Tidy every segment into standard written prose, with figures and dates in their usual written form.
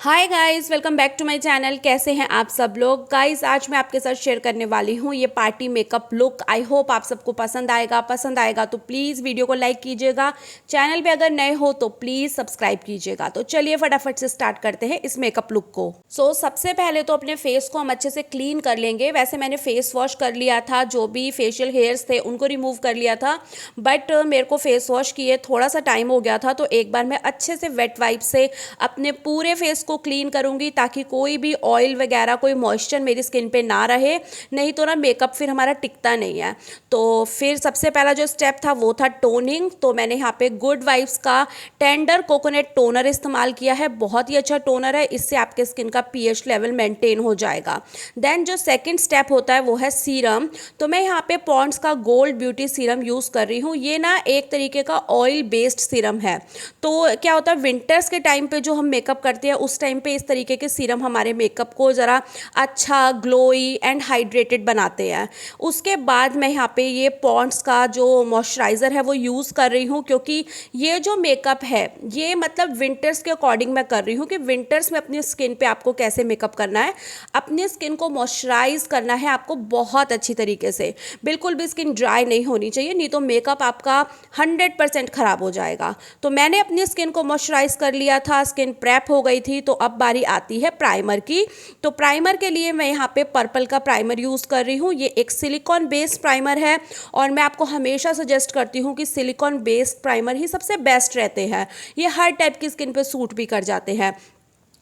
Hi guys, welcome back to my channel. कैसे हैं आप सब लोग। गाइस आज मैं आपके साथ शेयर करने वाली हूँ ये party makeup look. I hope आप सबको पसंद आएगा तो प्लीज़ वीडियो को लाइक कीजिएगा। चैनल पे अगर नए हो तो प्लीज़ सब्सक्राइब कीजिएगा। तो चलिए फटाफट से स्टार्ट करते हैं इस मेकअप लुक को। सबसे पहले तो अपने फेस को हम अच्छे से क्लीन कर लेंगे। वैसे मैंने फेस वॉश कर लिया था, जो भी फेशियल हेयर्स थे उनको रिमूव कर लिया था, बट मेरे को फेस वॉश किए थोड़ा सा टाइम हो गया था, तो एक बार मैं अच्छे से वेट वाइप से अपने पूरे फेस को क्लीन करूंगी ताकि कोई भी ऑयल वगैरह कोई मॉइस्चर मेरी स्किन पे ना रहे, नहीं तो ना मेकअप फिर हमारा टिकता नहीं है। तो फिर सबसे पहला जो स्टेप था वो था टोनिंग। तो मैंने यहाँ पे गुड वाइब्स का टेंडर कोकोनट टोनर इस्तेमाल किया है। बहुत ही अच्छा टोनर है, इससे आपके स्किन का पीएच लेवल मेंटेन हो जाएगा। देन जो सेकंड स्टेप होता है वो है सीरम। तो मैं यहाँ पे पॉन्ड्स का गोल्ड ब्यूटी सीरम यूज़ कर रही हूँ। ये ना एक तरीके का ऑयल बेस्ड सीरम है। तो क्या होता है, विंटर्स के टाइम पे जो हम मेकअप करते हैं उस टाइम पे इस तरीके के सीरम हमारे मेकअप को ज़रा अच्छा ग्लोई एंड हाइड्रेटेड बनाते हैं। उसके बाद मैं यहाँ पे ये पॉन्ड्स का जो मॉइस्चराइज़र है वो यूज़ कर रही हूँ, क्योंकि ये जो मेकअप है ये मतलब विंटर्स के अकॉर्डिंग मैं कर रही हूँ कि विंटर्स में अपनी स्किन पे आपको कैसे मेकअप करना है। अपनी स्किन को मॉइस्चराइज करना है आपको बहुत अच्छी तरीके से। बिल्कुल भी स्किन ड्राई नहीं होनी चाहिए, नहीं तो मेकअप आपका 100% ख़राब हो जाएगा। तो मैंने अपनी स्किन को मॉइस्चराइज कर लिया था, स्किन प्रेप हो गई थी। तो अब बारी आती है प्राइमर की। तो प्राइमर के लिए मैं यहाँ पे पर्पल का प्राइमर यूज़ कर रही हूँ। ये एक सिलिकॉन बेस्ड प्राइमर है और मैं आपको हमेशा सजेस्ट करती हूँ कि सिलिकॉन बेस्ड प्राइमर ही सबसे बेस्ट रहते हैं। ये हर टाइप की स्किन पे सूट भी कर जाते हैं।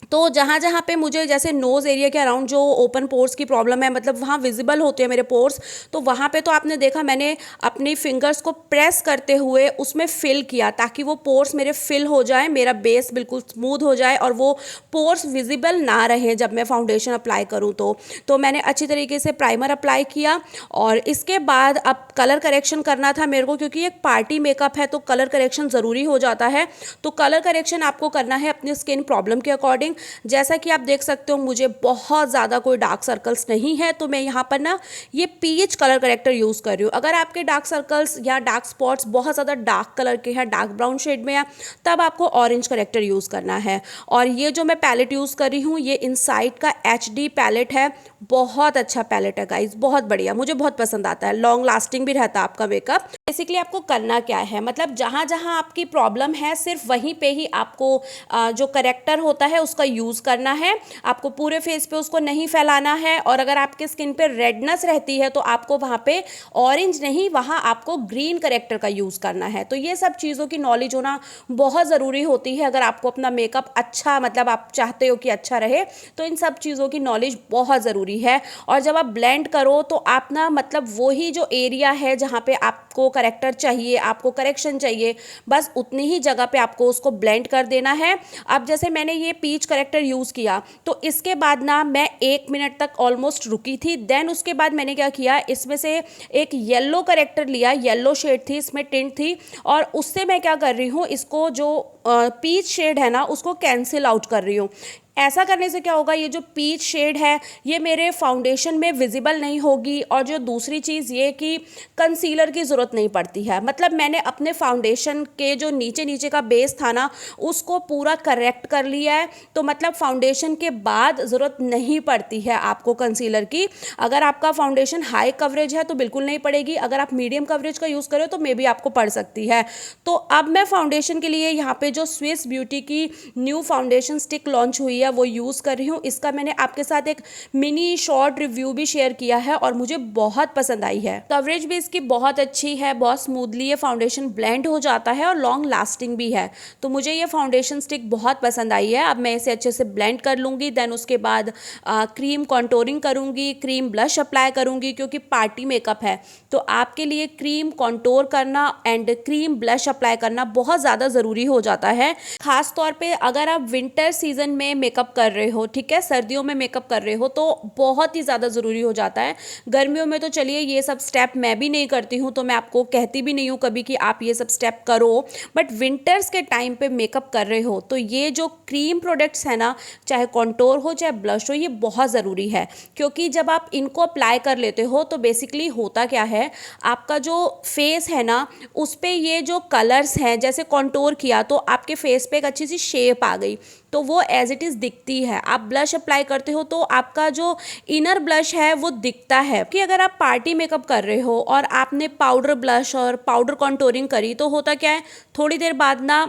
तो जहाँ जहाँ पे मुझे जैसे नोज़ एरिया के अराउंड जो ओपन पोर्स की प्रॉब्लम है, मतलब वहाँ विजिबल होते हैं मेरे पोर्स, तो वहाँ पे तो आपने देखा मैंने अपनी फिंगर्स को प्रेस करते हुए उसमें फिल किया ताकि वो पोर्स मेरे फिल हो जाए, मेरा बेस बिल्कुल स्मूथ हो जाए और वो पोर्स विजिबल ना रहे जब मैं फाउंडेशन अप्लाई करूँ। तो मैंने अच्छी तरीके से प्राइमर अप्लाई किया और इसके बाद अब कलर करेक्शन करना था मेरे को, क्योंकि एक पार्टी मेकअप है तो कलर करेक्शन ज़रूरी हो जाता है। तो कलर करेक्शन आपको करना है अपनी स्किन प्रॉब्लम के अकॉर्डिंग। जैसा कि आप देख सकते हो मुझे बहुत ज़्यादा कोई डार्क सर्कल्स नहीं है, तो मैं यहाँ पर ना ये पीच कलर करेक्टर यूज़ कर रही हूँ। अगर आपके डार्क सर्कल्स या डार्क स्पॉट्स बहुत ज़्यादा डार्क कलर के हैं, डार्क ब्राउन शेड में है, तब आपको ऑरेंज करेक्टर यूज़ करना है। और ये जो मैं पैलेट यूज़ कर रही हूँ ये इनसाइड का HD पैलेट है। बहुत अच्छा पैलेट है गाइज, बहुत बढ़िया, मुझे बहुत पसंद आता है। लॉन्ग लास्टिंग भी रहता है आपका मेकअप। बेसिकली आपको करना क्या है, मतलब जहाँ जहाँ आपकी प्रॉब्लम है सिर्फ वहीं पे ही आपको जो करेक्टर होता है उसका यूज़ करना है। आपको पूरे फेस पे उसको नहीं फैलाना है। और अगर आपके स्किन पे रेडनेस रहती है तो आपको वहाँ पे ऑरेंज नहीं, वहाँ आपको ग्रीन करेक्टर का यूज़ करना है। तो ये सब चीज़ों की नॉलेज होना बहुत ज़रूरी होती है। अगर आपको अपना मेकअप अच्छा, मतलब आप चाहते हो कि अच्छा रहे, तो इन सब चीज़ों की नॉलेज बहुत ज़रूरी है। और जब आप ब्लेंड करो तो आप ना, मतलब वही जो एरिया है जहाँ पे आपको करेक्टर चाहिए, आपको करेक्शन चाहिए, बस उतनी ही जगह पे आपको उसको ब्लेंड कर देना है। अब जैसे मैंने ये पीच करेक्टर यूज़ किया तो इसके बाद ना मैं 1 मिनट तक ऑलमोस्ट रुकी थी। देन उसके बाद मैंने क्या किया, इसमें से एक येलो करेक्टर लिया, येलो शेड थी इसमें, टिंट थी, और उससे मैं क्या कर रही हूँ, इसको जो पीच शेड है ना उसको कैंसिल आउट कर रही हूँ। ऐसा करने से क्या होगा, ये जो पीच शेड है ये मेरे फाउंडेशन में विजिबल नहीं होगी। और जो दूसरी चीज़ ये कि कंसीलर की ज़रूरत नहीं पड़ती है। मतलब मैंने अपने फाउंडेशन के जो नीचे नीचे का बेस था ना उसको पूरा करेक्ट कर लिया है। तो मतलब फाउंडेशन के बाद ज़रूरत नहीं पड़ती है आपको कंसीलर की। अगर आपका फाउंडेशन हाई कवरेज है तो बिल्कुल नहीं पड़ेगी, अगर आप मीडियम कवरेज का यूज़ करो तो मे बी आपको पड़ सकती है। तो अब मैं फाउंडेशन के लिए यहाँ पे जो स्विस ब्यूटी की न्यू फाउंडेशन स्टिक लॉन्च हुई है वो यूज़ कर रही हूँ। इसका मैंने आपके साथ एक मिनी शॉर्ट रिव्यू भी शेयर किया है और मुझे बहुत पसंद आई है। कवरेज भी इसकी बहुत अच्छी है, बहुत स्मूथली ये फाउंडेशन ब्लेंड हो जाता है और लॉन्ग लास्टिंग भी है। तो मुझे ये फाउंडेशन स्टिक बहुत पसंद आई है। अब मैं इसे अच्छे से ब्लेंड कर लूँगी। देन उसके बाद क्रीम कॉन्टोरिंग करूँगी, क्रीम ब्लश अप्लाई करूँगी, क्योंकि पार्टी मेकअप है तो आपके लिए क्रीम कॉन्टोर करना एंड क्रीम ब्लश अप्लाई करना बहुत ज़्यादा ज़रूरी हो जाता है। खास तौर पे अगर आप विंटर सीजन में मेकअप कर रहे हो, ठीक है, सर्दियों में मेकअप कर रहे हो तो बहुत ही ज़्यादा ज़रूरी हो जाता है। गर्मियों में तो चलिए ये सब स्टेप मैं भी नहीं करती हूँ, तो मैं आपको कहती भी नहीं हूँ कभी कि आप ये सब स्टेप करो, बट विंटर्स के टाइम पे मेकअप कर रहे हो तो ये जो क्रीम प्रोडक्ट्स है ना, चाहे कॉन्टोर हो चाहे ब्लश हो, ये बहुत ज़रूरी है। क्योंकि जब आप इनको अप्लाई कर लेते हो तो बेसिकली होता क्या है, आपका जो फेस है ना उस पर ये जो कलर्स हैं, जैसे कॉन्टोर किया तो आपके फेस पे एक अच्छी सी शेप आ गई, तो वो एज इट इज़ दिखती है। आप ब्लश अप्लाई करते हो तो आपका जो इनर ब्लश है वो दिखता है। कि अगर आप पार्टी मेकअप कर रहे हो और आपने पाउडर ब्लश और पाउडर कॉन्टोरिंग करी तो होता क्या है, थोड़ी देर बाद ना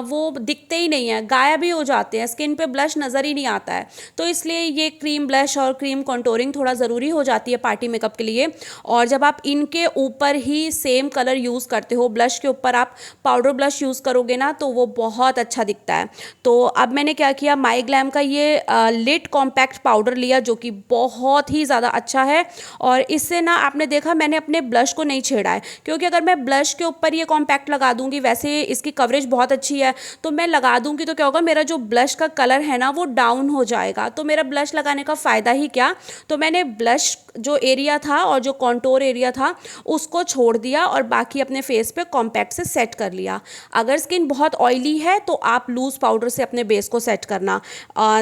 वो दिखते ही नहीं है, गायब ही हो जाते हैं, स्किन पे ब्लश नज़र ही नहीं आता है। तो इसलिए ये क्रीम ब्लश और क्रीम कॉन्टोरिंग थोड़ा ज़रूरी हो जाती है पार्टी मेकअप के लिए। और जब आप इनके ऊपर ही सेम कलर यूज़ करते हो, ब्लश के ऊपर आप पाउडर ब्लश यूज़ करोगे ना तो वो बहुत अच्छा दिखता है। तो अब मैंने क्या किया, माई ग्लैम का ये लिट कॉम्पैक्ट पाउडर लिया जो कि बहुत ही ज़्यादा अच्छा है। और इससे ना आपने देखा मैंने अपने ब्लश को नहीं छेड़ा है, क्योंकि अगर मैं ब्लश के ऊपर ये कॉम्पैक्ट लगा दूंगी, वैसे इसकी कवरेज बहुत अच्छी है, तो मैं लगा दूंगी तो क्या होगा, मेरा जो ब्लश का कलर है ना वो डाउन हो जाएगा, तो मेरा ब्लश लगाने का फ़ायदा ही क्या। तो मैंने ब्लश जो एरिया था और जो कॉन्टोर एरिया था उसको छोड़ दिया और बाकी अपने फेस पे कॉम्पैक्ट से सेट कर लिया। अगर स्किन बहुत ऑयली है तो आप लूज़ पाउडर से अपने बेस को सेट करना,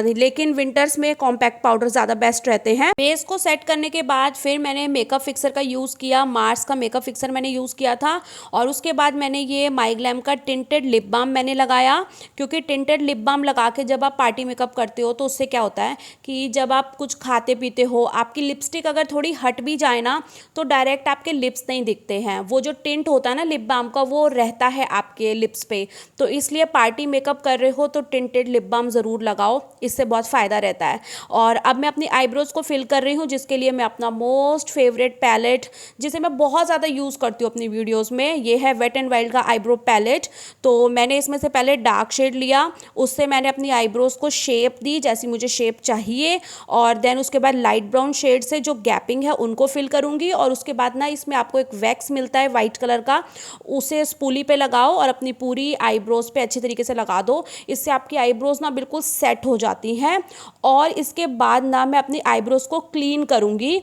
लेकिन विंटर्स में कॉम्पैक्ट पाउडर ज़्यादा बेस्ट रहते हैं। बेस को सेट करने के बाद फिर मैंने मेकअप फिक्सर का यूज़ किया, मार्स का मेकअप फिक्सर मैंने यूज़ किया था। और उसके बाद मैंने ये माई ग्लैम का टिंटेड लिप बाम मैंने लगाया, क्योंकि टिंटेड लिप बाम लगा के जब आप पार्टी मेकअप करते हो तो उससे क्या होता है कि जब आप कुछ खाते पीते हो, आपकी लिपस्टिक अगर थोड़ी हट भी जाए ना तो डायरेक्ट आपके लिप्स नहीं दिखते हैं, वो जो टिंट होता है ना लिप बाम का वो रहता है आपके लिप्स पे। तो इसलिए पार्टी मेकअप कर रहे हो तो टिंटेड लिप बाम ज़रूर लगाओ, इससे बहुत फ़ायदा रहता है। और अब मैं अपनी आईब्रोज़ को फिल कर रही हूँ, जिसके लिए मैं अपना मोस्ट फेवरेट पैलेट, जिसे मैं बहुत ज़्यादा यूज़ करती हूँ अपनी वीडियोज़ में, ये है वेट एंड वाइल्ड का आईब्रो पैलेट। तो मैंने इसमें से पहले डार्क शेड लिया, उससे मैंने अपनी आईब्रोज़ को शेप दी जैसी मुझे शेप चाहिए, और देन उसके बाद लाइट ब्राउन शेड से जो गैपिंग है उनको फिल करूँगी। और उसके बाद ना इसमें आपको एक वैक्स मिलता है वाइट कलर का, उसे स्पूली पे लगाओ और अपनी पूरी आईब्रोज़ पे अच्छी तरीके से लगा दो, इससे आपकी आईब्रोज़ ना बिल्कुल सेट हो जाती हैं। और इसके बाद ना मैं अपनी आईब्रोज़ को क्लीन करूँगी।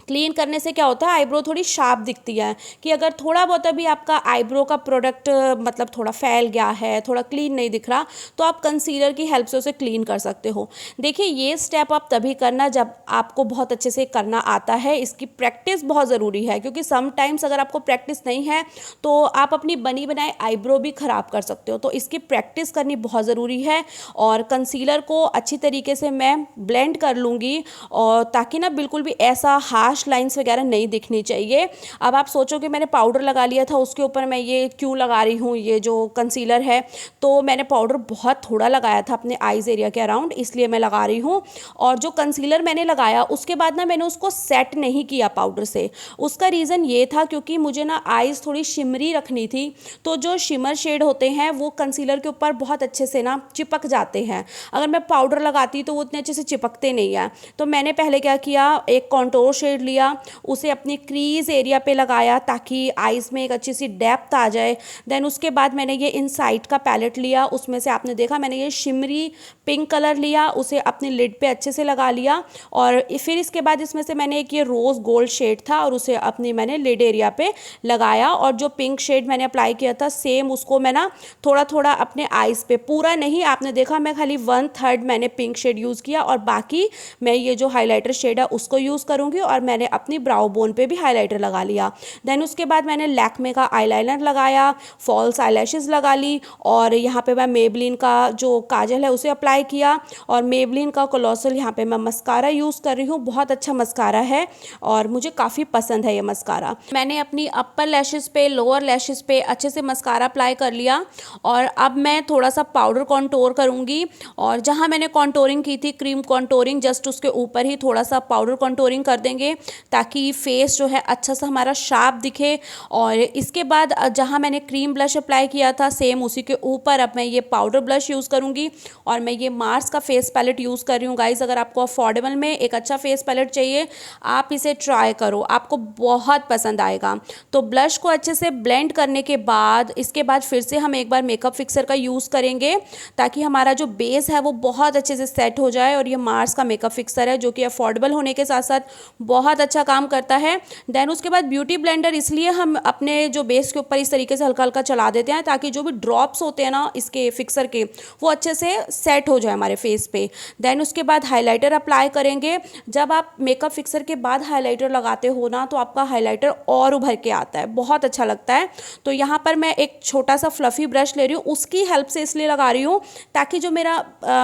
क्लीन करने से क्या होता है, आईब्रो थोड़ी शार्प दिखती है। कि अगर थोड़ा बहुत अभी आपका आईब्रो का प्रोडक्ट मतलब थोड़ा फैल गया है, थोड़ा क्लीन नहीं दिख रहा, तो आप कंसीलर की हेल्प से उसे क्लीन कर सकते हो। देखिए ये स्टेप आप तभी करना जब आपको बहुत अच्छे से करना आता है, इसकी प्रैक्टिस बहुत ज़रूरी है, क्योंकि समटाइम्स अगर आपको प्रैक्टिस नहीं है तो आप अपनी बनी बनाए आईब्रो भी ख़राब कर सकते हो। तो इसकी प्रैक्टिस करनी बहुत ज़रूरी है। और कंसीलर को अच्छी तरीके से मैं ब्लेंड कर लूँगी, और ताकि ना बिल्कुल भी ऐसा हार्श लाइंस वगैरह नहीं दिखनी चाहिए। अब आप सोचो कि मैंने पाउडर लगा लिया था, उसके ऊपर मैं ये क्यों लगा रही हूँ, ये जो कंसीलर है, तो मैंने पाउडर बहुत थोड़ा लगाया था अपने आईज एरिया के अराउंड, इसलिए मैं लगा रही हूँ। और जो कंसीलर मैंने लगाया उसके बाद ना मैंने उसको सेट नहीं किया पाउडर से। उसका रीज़न ये था क्योंकि मुझे ना आईज थोड़ी शिमरी रखनी थी, तो जो शिमर शेड होते हैं वो कंसीलर के ऊपर बहुत अच्छे से ना चिपक जाते हैं। अगर मैं पाउडर लगाती तो वो उतने अच्छे से चिपकते नहीं है। तो मैंने पहले क्या किया, एक कॉन्टोर शेड लिया, उसे अपनी क्रीज एरिया पे लगाया ताकि आईज में एक अच्छी सी डेप्थ आ जाए। देन उसके बाद मैंने ये इनसाइड का पैलेट लिया, उसमें से आपने देखा मैंने ये शिमरी पिंक कलर लिया, उसे अपनी लिड पे अच्छे से लगा लिया। और फिर इसके बाद इसमें से मैंने एक ये रोज़ गोल्ड शेड था और उसे अपनी मैंने लिड एरिया पे लगाया। और जो पिंक शेड मैंने अप्लाई किया था सेम उसको मैं ना थोड़ा थोड़ा अपने आईज पे, पूरा नहीं, आपने देखा मैं खाली 1/3 मैंने पिंक शेड यूज़ किया, और बाकी मैं ये जो हाईलाइटर शेड है उसको यूज़ करूँगी। और मैंने अपनी ब्राउ बोन पे भी हाईलाइटर लगा लिया। देन उसके बाद मैंने लैक्मे का आईलाइनर लगाया, फॉल्स आईलैशेस लगा ली, और यहाँ पे मैं मेबलिन का जो काजल है उसे अप्लाई किया, और मेबलिन का कोलोसल यहाँ पे मैं मस्कारा यूज़ कर रही हूँ। बहुत अच्छा मस्कारा है और मुझे काफ़ी पसंद है ये मस्कारा। मैंने अपनी अपर लैशेस पे, लोअर लैशेस पे अच्छे से मस्कारा अप्लाई कर लिया। और अब मैं थोड़ा सा पाउडर कॉन्टोर करूँगी, और जहाँ मैंने कॉन्टोरिंग की थी क्रीम कॉन्टोरिंग, जस्ट उसके ऊपर ही थोड़ा सा पाउडर कॉन्टोरिंग कर देंगे ताकि फेस जो है अच्छा सा हमारा शार्प दिखे। और इसके बाद जहाँ मैंने क्रीम ब्लश अप्लाई किया था सेम उसी के ऊपर अब मैं ये पाउडर ब्लश यूज़ करूँगी। और मैं ये मार्स का फेस पैलेट यूज़ कर रही हूँ। गाइज अगर आपको अफोर्डेबल में एक अच्छा फेस पैलेट चाहिए आप इसे ट्राई करो, आपको बहुत पसंद आएगा। तो ब्लश को अच्छे से ब्लेंड करने के बाद इसके बाद फिर से हम एक बार मेकअप फिक्सर का यूज़ करेंगे ताकि हमारा जो बेस है वो बहुत अच्छे से सेट हो जाए। और ये मार्स का मेकअप फिक्सर है जो कि अफोर्डेबल होने के साथ साथ बहुत बहुत अच्छा काम करता है। देन उसके बाद ब्यूटी ब्लेंडर इसलिए हम अपने जो बेस के ऊपर इस तरीके से हल्का हल्का चला देते हैं ताकि जो भी ड्रॉप्स होते हैं ना इसके फिक्सर के, वो अच्छे से सेट हो जाए हमारे फेस पे। देन उसके बाद हाइलाइटर अप्लाई करेंगे। जब आप मेकअप फिक्सर के बाद हाइलाइटर लगाते हो ना तो आपका हाइलाइटर और उभर के आता है, बहुत अच्छा लगता है। तो यहाँ पर मैं एक छोटा सा फ्लफ़ी ब्रश ले रही हूँ, उसकी हेल्प से इसलिए लगा रही हूँ ताकि जो मेरा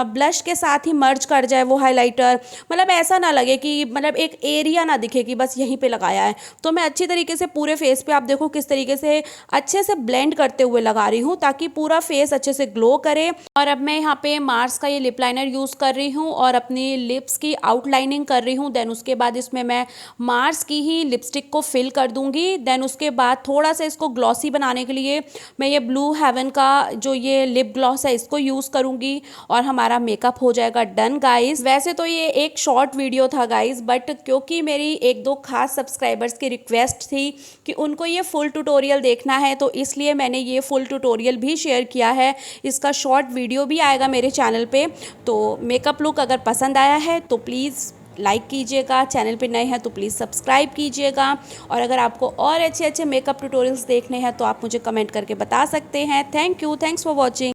ब्लश के साथ ही मर्ज कर जाए वो हाइलाइटर, मतलब ऐसा ना लगे कि मतलब एक एरिया ना दिखे कि बस यहीं पे लगाया है। तो मैं अच्छी तरीके से पूरे फेस पे, आप देखो किस तरीके से अच्छे से ब्लेंड करते हुए लगा रही हूँ ताकि पूरा फेस अच्छे से ग्लो करे। और अब मैं यहाँ पे मार्स का ये लिप लाइनर यूज़ कर रही हूँ और अपनी लिप्स की आउटलाइनिंग कर रही हूँ। देन उसके बाद इसमें मैं मार्स की ही लिपस्टिक को फिल कर दूंगी। देन उसके बाद थोड़ा सा इसको ग्लॉसी बनाने के लिए मैं ये ब्लू हेवन का जो ये लिप ग्लॉस है इसको यूज़ करूँगी और हमारा मेकअप हो जाएगा डन गाइस। वैसे तो ये एक शॉर्ट वीडियो था गाइस, बट क्योंकि मेरी एक दो खास सब्सक्राइबर्स की रिक्वेस्ट थी कि उनको ये फुल ट्यूटोरियल देखना है, तो इसलिए मैंने ये फुल ट्यूटोरियल भी शेयर किया है। इसका शॉर्ट वीडियो भी आएगा मेरे चैनल पे। तो मेकअप लुक अगर पसंद आया है तो प्लीज़ लाइक कीजिएगा, चैनल पे नए हैं तो प्लीज़ सब्सक्राइब कीजिएगा। और अगर आपको और अच्छे अच्छे मेकअप ट्यूटोरियल्स देखने हैं तो आप मुझे कमेंट करके बता सकते हैं। Thank you, thanks for watching.